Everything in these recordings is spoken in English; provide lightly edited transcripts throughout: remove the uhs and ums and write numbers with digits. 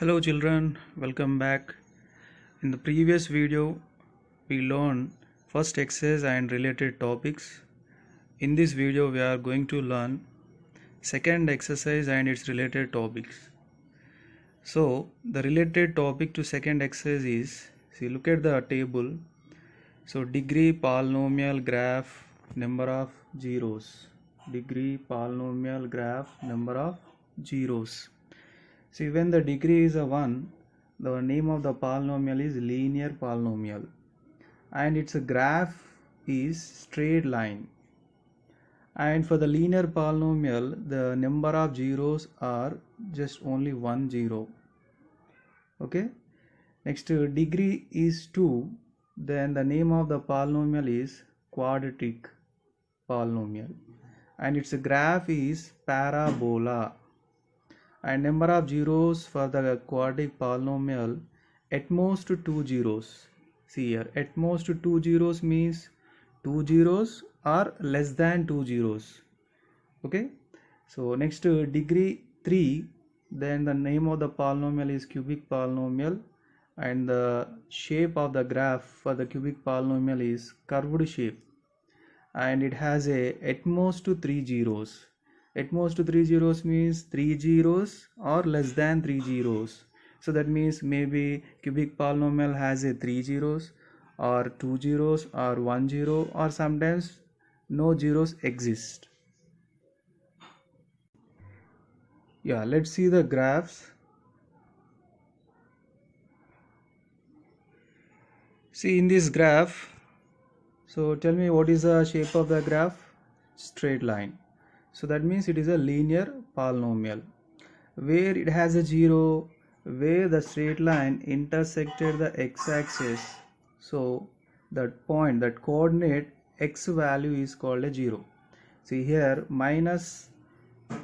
Hello children, welcome back. In the previous video, we learned first exercise and related topics. In this video, we are going to learn second exercise and its related topics. So, the related topic to second exercise is, see, look at the table. So, degree polynomial graph number of zeros. Degree polynomial graph number of zeros. See, when the degree is a 1, the name of the polynomial is linear polynomial and its graph is straight line. And for the linear polynomial, the number of zeros are just only 1 0. Okay. Next, degree is 2, then the name of the polynomial is quadratic polynomial and its graph is parabola. And number of zeros for the quadratic polynomial at most 2 zeros. See here, at most 2 zeros means 2 zeros or less than 2 zeros. Okay, so next, degree 3, then the name of the polynomial is cubic polynomial and the shape of the graph for the cubic polynomial is curved shape and it has at most 3 zeros. At most 3 zeros means 3 zeros or less than 3 zeros. So that means maybe cubic polynomial has 3 zeros or 2 zeros or 1 zero, or sometimes no zeros exist. Yeah, let's see the graphs. See in this graph, so tell me what is the shape of the graph? Straight line. So that means it is a linear polynomial where it has a 0 where the straight line intersected the x-axis. So that point, that coordinate x value is called a 0. See here, minus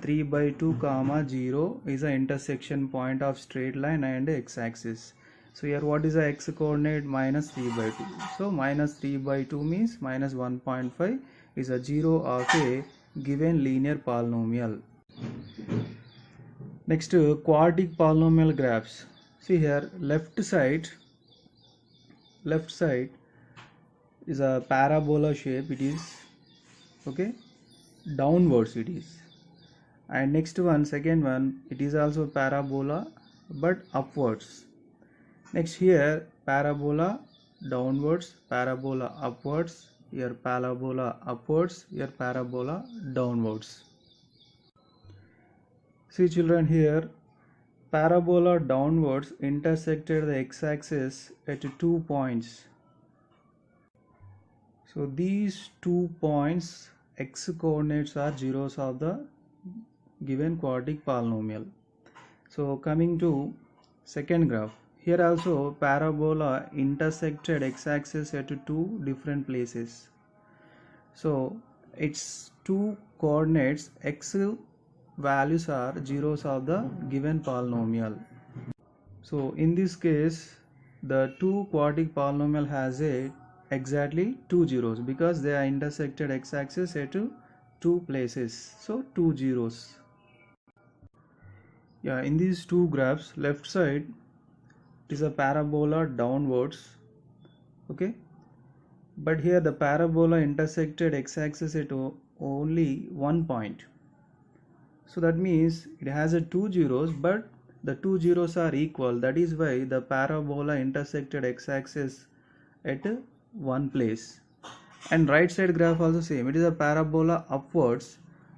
3 by 2 comma 0 is the intersection point of straight line and x-axis. So here what is the x coordinate? Minus 3 by 2. So minus 3 by 2 means minus 1.5 is a 0 of a given linear polynomial. Next, quadratic polynomial graphs. See here, left side is a parabola shape, it is, okay, downwards it is. And next one, second one, it is also parabola but upwards. Next here, parabola downwards, parabola upwards, here parabola upwards, here parabola downwards. See children, here parabola downwards intersected the x-axis at 2 points. So these 2 points, x coordinates are zeros of the given quadratic polynomial. So coming to second graph, here also parabola intersected x-axis at 2 different places. So its 2 coordinates x values are zeros of the given polynomial. So in this case, the 2 quadratic polynomial has exactly 2 zeros because they are intersected x-axis at 2 places. So 2 zeros. Yeah, in these two graphs, left side is a parabola downwards, okay, but here the parabola intersected x-axis at only 1 point. So that means it has 2 zeros, but the 2 zeros are equal. That is why the parabola intersected x-axis at one place. And right side graph also same. It is a parabola upwards.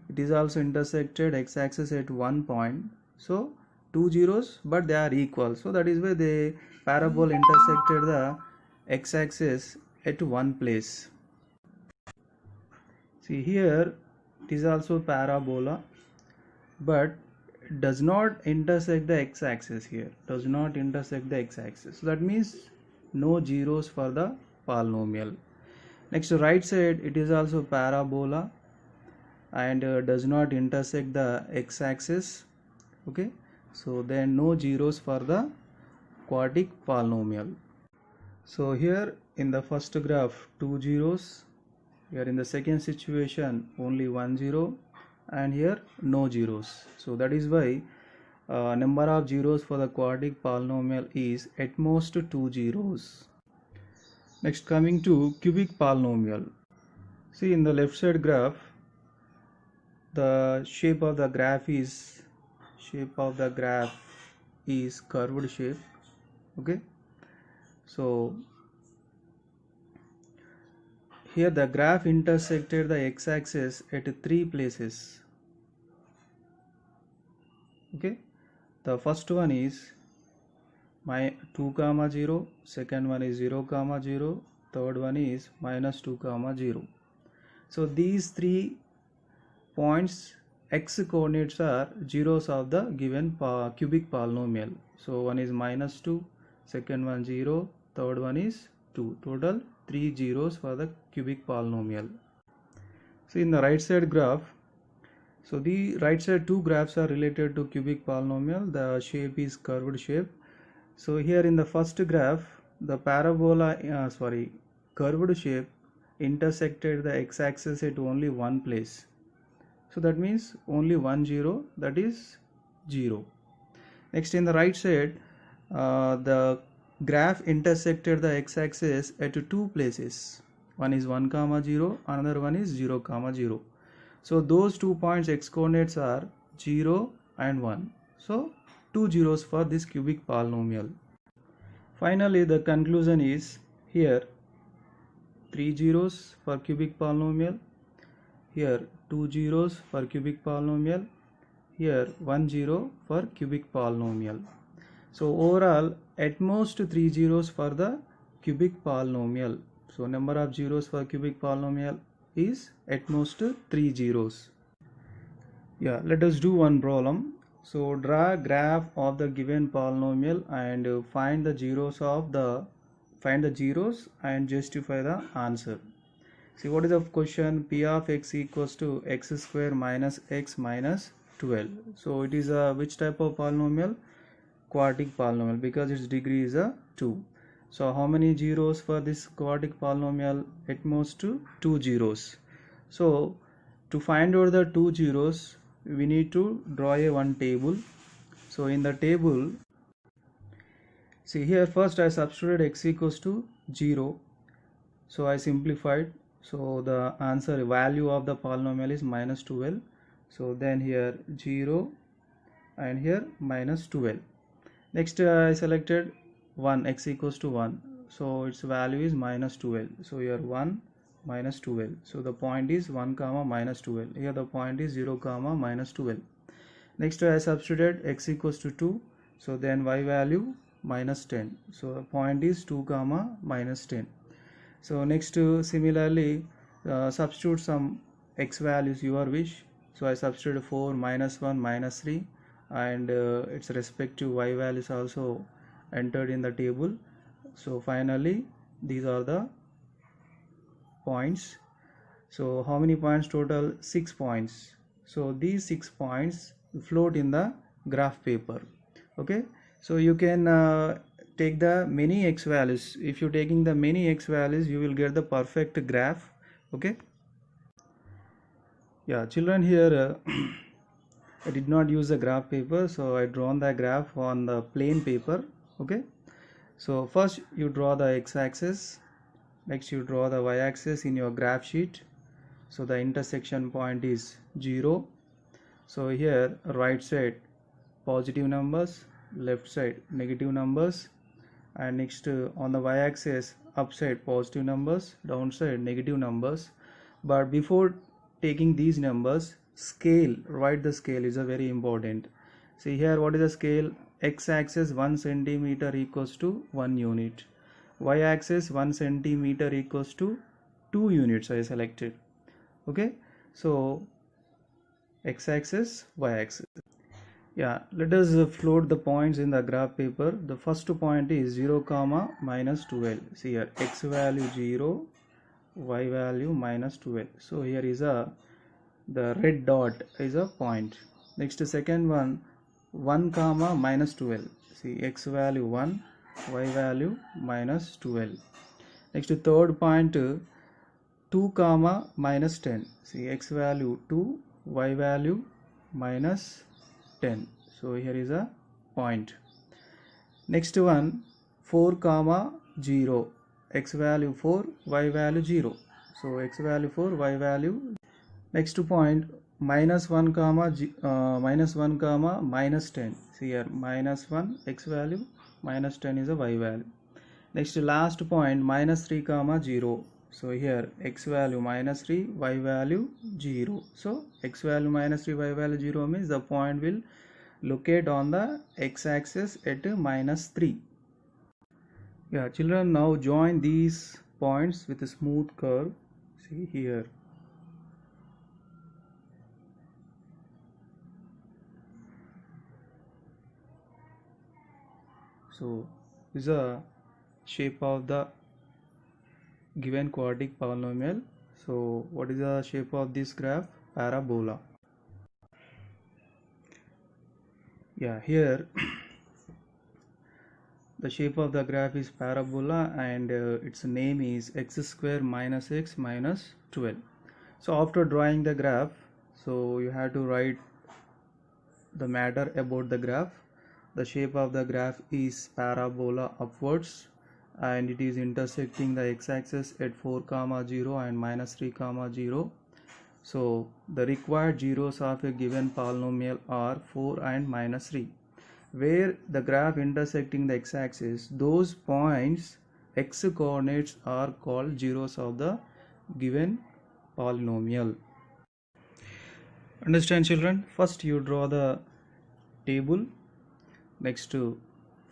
It is also intersected x-axis at 1 point. So 2 zeros, but they are equal. So that is why the parabola intersected the x-axis at one place. See here, it is also parabola, but does not intersect the x-axis here. Does not intersect the x-axis. So that means no zeros for the polynomial. Next, right side, it is also parabola and does not intersect the x-axis. Okay, so then no zeros for the quadratic polynomial. So here in the first graph 2 zeros, here in the second situation only 1 0, and here no zeros. So that is why number of zeros for the quadratic polynomial is at most 2 zeros. Next, coming to cubic polynomial. See, in the left side graph, the shape of the graph is curved shape. Okay, so here the graph intersected the x-axis at 3 places. Okay, the first one is my 2 comma 0, second one is 0 comma 0, third one is minus 2 comma 0. So these 3 points x coordinates are zeros of the given cubic polynomial. So one is minus 2, second one 0, third one is 2. Total 3 zeros for the cubic polynomial. So in the right side graph, so the right side two graphs are related to cubic polynomial. The shape is curved shape. So here in the first graph, the curved shape intersected the x-axis at only one place. So that means only 1 0, that is 0. Next, in the right side, the graph intersected the x-axis at 2 places. One is 1 comma 0, another one is 0 comma 0. So those 2 points x coordinates are 0 and 1. So 2 zeros for this cubic polynomial. Finally, the conclusion is here 3 zeros for cubic polynomial, here 2 zeros for cubic polynomial, here 1 0 for cubic polynomial. So overall at most 3 zeros for the cubic polynomial. So number of zeros for cubic polynomial is at most 3 zeros. Yeah, let us do one problem. So draw a graph of the given polynomial and find the zeros and justify the answer. See, what is the question? P of x equals to x square minus x minus 12. So it is a which type of polynomial? Quadratic polynomial, because its degree is a 2. So how many zeros for this quadratic polynomial? At most 2 zeros. So to find out the 2 zeros, we need to draw one table. So in the table, see here first I substituted x equals to 0. So I simplified. So the answer value of the polynomial is minus 12. So then here 0 and here minus 12. Next I selected 1, x equals to 1. So its value is minus 12. So here 1 minus 12. So the point is 1 comma minus 12. Here the point is 0 comma minus 12. Next I substituted x equals to 2. So then y value minus 10. So the point is 2 comma minus 10. So next similarly substitute some x values your wish. So I substituted 4, minus 1, minus 3, and its respective y values also entered in the table. So finally these are the points. So how many points total? 6 points. So these 6 points float in the graph paper. Okay, so you can take the many x values. If you're taking the many x values, you will get the perfect graph. Okay, yeah children, here I did not use a graph paper, so I drawn the graph on the plain paper. Okay, so first you draw the x-axis, next you draw the y-axis in your graph sheet. So the intersection point is 0. So here right side positive numbers, left side negative numbers, and next on the y-axis upside positive numbers, downside negative numbers. But before taking these numbers, scale, write the scale is a very important. See here what is the scale? X-axis 1 centimeter equals to 1 unit, y-axis 1 centimeter equals to 2 units I selected. Okay, so x-axis, y-axis. Yeah, let us float the points in the graph paper. The first point is 0 comma minus 12. See here x value 0, y value minus 12. So here is the red dot is a point. Next second one 1 comma minus 12. See x value 1, y value minus 12. Next third point 2 comma minus 10. See x value 2, y value minus 10. So here is a point. Next one, 4 comma 0, x value 4, y value 0. So x value 4, y value. Next point, minus 1 comma minus 10. See here, minus 1 x value, minus 10 is a y value. Next last point, minus 3 comma 0. So here x value minus 3, y value 0. So x value minus 3, y value 0 means the point will locate on the x-axis at minus 3. Yeah, children, now join these points with a smooth curve. See here. So this is a shape of the given quadratic polynomial. So what is the shape of this graph? Parabola. Yeah, here the shape of the graph is parabola, and its name is x square minus x minus 12. So after drawing the graph, so you have to write the matter about the graph. The shape of the graph is parabola upwards, and it is intersecting the x-axis at 4 comma 0 and minus 3 comma 0. So the required zeros of a given polynomial are 4 and minus 3. Where the graph intersecting the x-axis, those points x coordinates are called zeros of the given polynomial. Understand, children? First you draw the table. Next to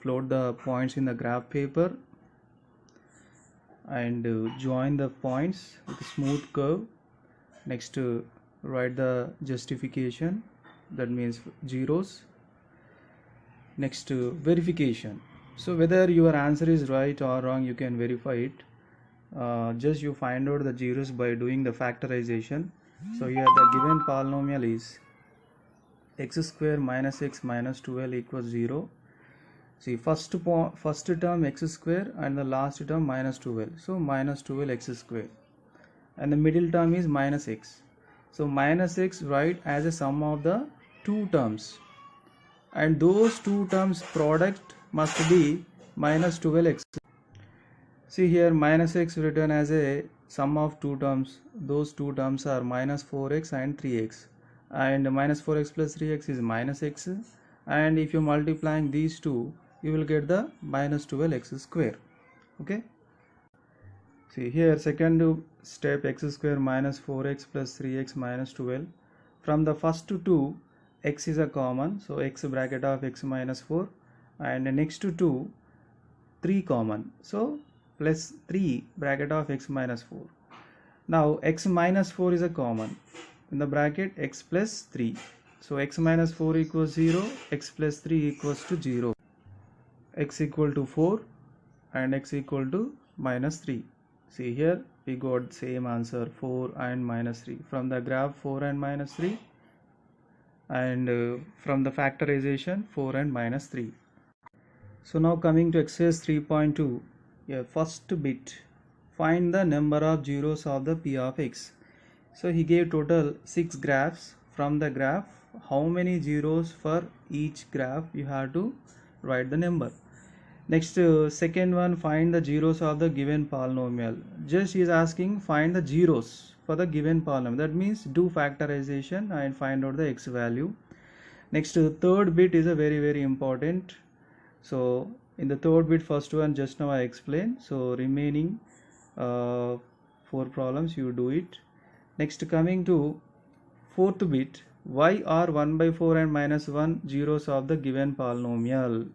float the points in the graph paper, and join the points with a smooth curve. Next write the justification, that means zeros. Next verification. So whether your answer is right or wrong, you can verify it. Just you find out the zeros by doing the factorization. So here the given polynomial is x square minus x minus 12 equals 0. See, first term x square and the last term minus 12. So minus 12 x square, and the middle term is minus x. So minus x write as a sum of the two terms, and those two terms product must be minus 12x. See here, minus x written as a sum of two terms. Those two terms are minus 4x and 3x, and minus 4x plus 3x is minus x, and if you multiplying these two, you will get the minus 12x square. Okay, see here, second step, x square minus 4x plus 3x minus 12. From the first two, x is a common, so x bracket of x minus 4, and next to 2, 3 common, so plus 3 bracket of x minus 4. Now x minus 4 is a common, in the bracket x plus 3, so x minus 4 equals 0, x plus 3 equals to 0, x equal to 4 and x equal to minus 3. See here, we got same answer, 4 and minus 3 from the graph, 4 and minus 3, and from the factorization, 4 and minus 3. So now coming to exercise 3.2, first bit, find the number of zeros of the p of x. So he gave total 6 graphs. From the graph, how many zeros for each graph, you have to write the number. Next second one, find the zeros of the given polynomial. Just he is asking find the zeros for the given polynomial, that means do factorization and find out the x value. Next third bit is a very important. So in the third bit, first one just now I explained, so remaining 4 problems you do it. Next coming to fourth bit, why are 1 by 4 and minus 1 zeros of the given polynomial?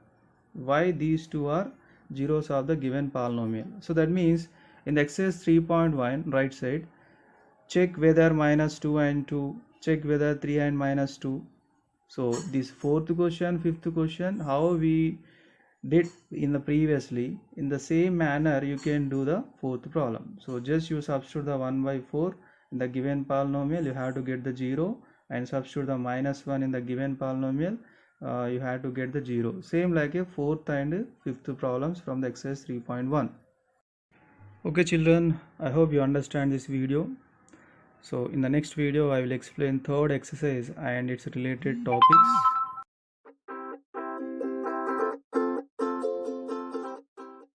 Why these two are zeros of the given polynomial? So that means in the exercise 3.1 right side, check whether minus 2 and 2, check whether 3 and minus 2. So this fourth question, fifth question, how we did in the previously, in the same manner you can do the fourth problem. So just you substitute the 1 by 4 in the given polynomial, you have to get the 0, and substitute the minus 1 in the given polynomial, you have to get the 0. Same like a fourth and fifth problems from the exercise 3.1. Okay children, I hope you understand this video. So in the next video I will explain third exercise and its related topics.